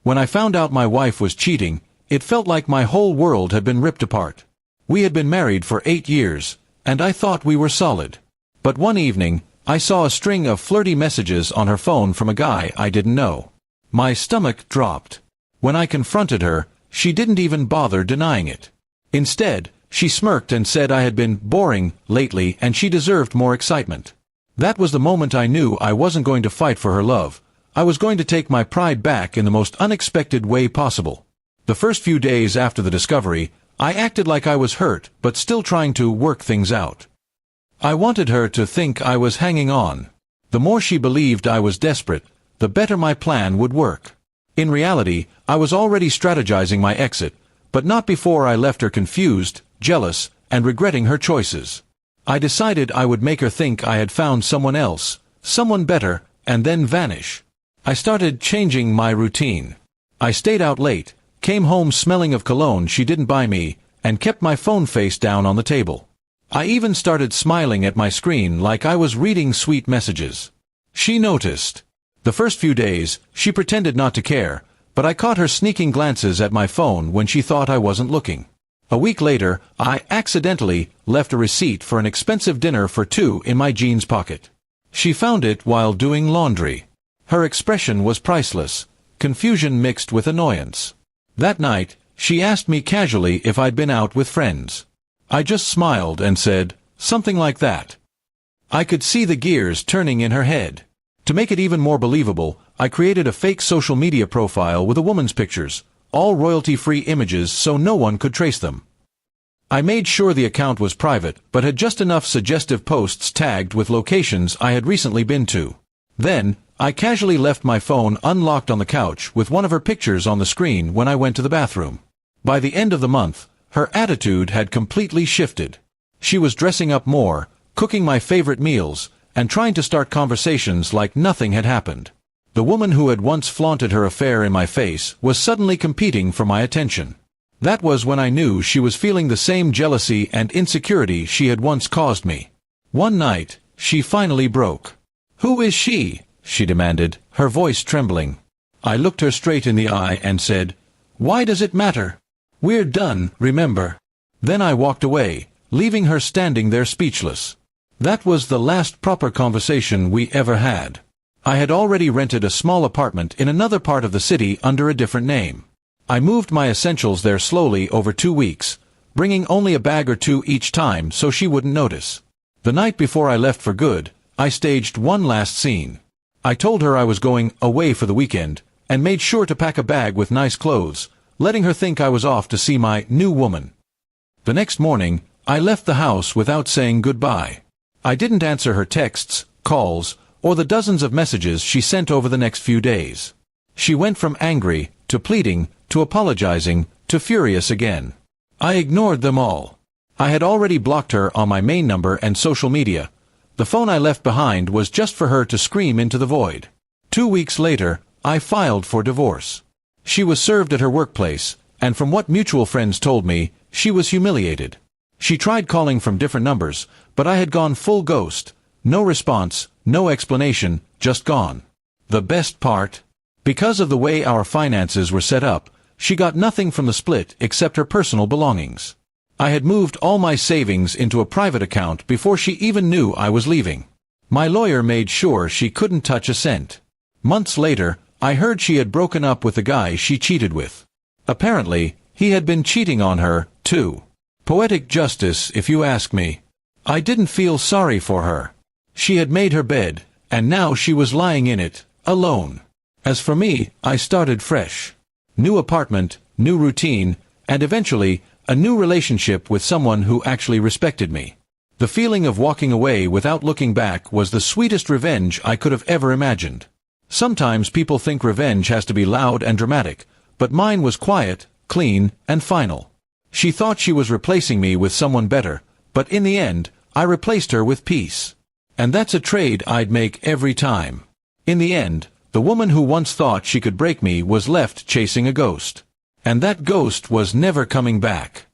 When I found out my wife was cheating, it felt like my whole world had been ripped apart. We had been married for 8 years, and I thought we were solid. But one evening, I saw a string of flirty messages on her phone from a guy I didn't know. My stomach dropped. When I confronted her, she didn't even bother denying it. Instead, she smirked and said I had been boring lately and she deserved more excitement. That was the moment I knew I wasn't going to fight for her love. I was going to take my pride back in the most unexpected way possible. The first few days after the discovery, I acted like I was hurt but still trying to work things out. I wanted her to think I was hanging on. The more she believed I was desperate, the better my plan would work. In reality, I was already strategizing my exit, but not before I left her confused, jealous, and regretting her choices. I decided I would make her think I had found someone else, someone better, and then vanish. I started changing my routine. I stayed out late, came home smelling of cologne she didn't buy me, and kept my phone face down on the table. I even started smiling at my screen like I was reading sweet messages. She noticed. The first few days, she pretended not to care, but I caught her sneaking glances at my phone when she thought I wasn't looking. A week later, I accidentally left a receipt for an expensive dinner for 2 in my jeans pocket. She found it while doing laundry. Her expression was priceless, confusion mixed with annoyance. That night, she asked me casually if I'd been out with friends. I just smiled and said, something like that. I could see the gears turning in her head. To make it even more believable, I created a fake social media profile with a woman's pictures, all royalty-free images so no one could trace them. I made sure the account was private, but had just enough suggestive posts tagged with locations I had recently been to. Then, I casually left my phone unlocked on the couch with one of her pictures on the screen when I went to the bathroom. By the end of the month, her attitude had completely shifted. She was dressing up more, cooking my favorite meals, and trying to start conversations like nothing had happened. The woman who had once flaunted her affair in my face was suddenly competing for my attention. That was when I knew she was feeling the same jealousy and insecurity she had once caused me. One night, she finally broke. "Who is she?" she demanded, her voice trembling. I looked her straight in the eye and said, "Why does it matter? We're done, remember?" Then I walked away, leaving her standing there speechless. That was the last proper conversation we ever had. I had already rented a small apartment in another part of the city under a different name. I moved my essentials there slowly over 2 weeks, bringing only a bag or 2 each time so she wouldn't notice. The night before I left for good, I staged one last scene. I told her I was going away for the weekend, and made sure to pack a bag with nice clothes, letting her think I was off to see my new woman. The next morning, I left the house without saying goodbye. I didn't answer her texts, calls, or the dozens of messages she sent over the next few days. She went from angry, to pleading, to apologizing, to furious again. I ignored them all. I had already blocked her on my main number and social media. The phone I left behind was just for her to scream into the void. 2 weeks later, I filed for divorce. She was served at her workplace, and from what mutual friends told me, she was humiliated. She tried calling from different numbers, but I had gone full ghost. No response, no explanation, just gone. The best part? Because of the way our finances were set up, she got nothing from the split except her personal belongings. I had moved all my savings into a private account before she even knew I was leaving. My lawyer made sure she couldn't touch a cent. Months later, I heard she had broken up with the guy she cheated with. Apparently, he had been cheating on her, too. Poetic justice, if you ask me. I didn't feel sorry for her. She had made her bed, and now she was lying in it, alone. As for me, I started fresh. New apartment, new routine, and eventually, a new relationship with someone who actually respected me. The feeling of walking away without looking back was the sweetest revenge I could have ever imagined. Sometimes people think revenge has to be loud and dramatic, but mine was quiet, clean, and final. She thought she was replacing me with someone better, but in the end, I replaced her with peace. And that's a trade I'd make every time. In the end, the woman who once thought she could break me was left chasing a ghost. And that ghost was never coming back.